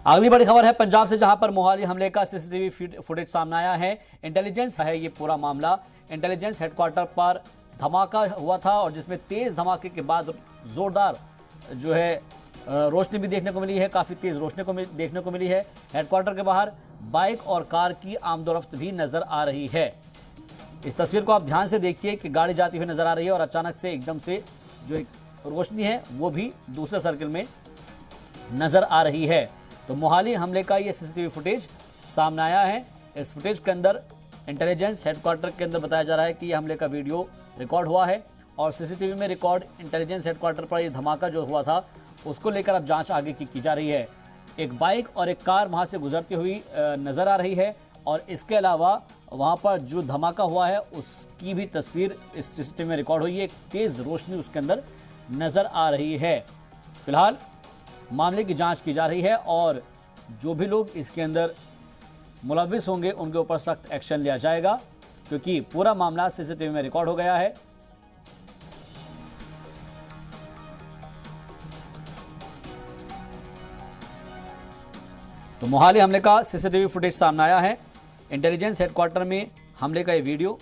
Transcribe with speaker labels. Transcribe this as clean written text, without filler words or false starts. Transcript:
Speaker 1: अगली बड़ी खबर है पंजाब से, जहां पर मोहाली हमले का सीसीटीवी फुटेज सामने आया है। इंटेलिजेंस है ये पूरा मामला। इंटेलिजेंस हेडक्वार्टर पर धमाका हुआ था और जिसमें तेज धमाके के बाद जोरदार जो है रोशनी भी देखने को मिली है, काफी तेज रोशनी को देखने को मिली है। हेडक्वार्टर के बाहर बाइक और कार की आमदोरफ्त भी नजर आ रही है। इस तस्वीर को आप ध्यान से देखिए कि गाड़ी जाती हुई नजर आ रही है और अचानक से एकदम से जो एक रोशनी है वो भी दूसरे सर्किल में नजर आ रही है। तो मोहाली हमले का ये सीसीटीवी फुटेज सामने आया है। इस फुटेज के अंदर इंटेलिजेंस हेडक्वार्टर के अंदर बताया जा रहा है कि ये हमले का वीडियो रिकॉर्ड हुआ है और सीसीटीवी में रिकॉर्ड इंटेलिजेंस हेडक्वार्टर पर ये धमाका जो हुआ था उसको लेकर अब जांच आगे की जा रही है। एक बाइक और एक कार वहां से गुजरती हुई नजर आ रही है और इसके अलावा वहां पर जो धमाका हुआ है उसकी भी तस्वीर इस सीसीटीवी में रिकॉर्ड हुई है। एक तेज रोशनी उसके अंदर नजर आ रही है। फिलहाल मामले की जांच की जा रही है और जो भी लोग इसके अंदर मुलव्विस होंगे उनके ऊपर सख्त एक्शन लिया जाएगा, क्योंकि पूरा मामला सीसीटीवी में रिकॉर्ड हो गया है। तो मोहाली हमले का सीसीटीवी फुटेज सामने आया है। इंटेलिजेंस हेडक्वार्टर में हमले का ये वीडियो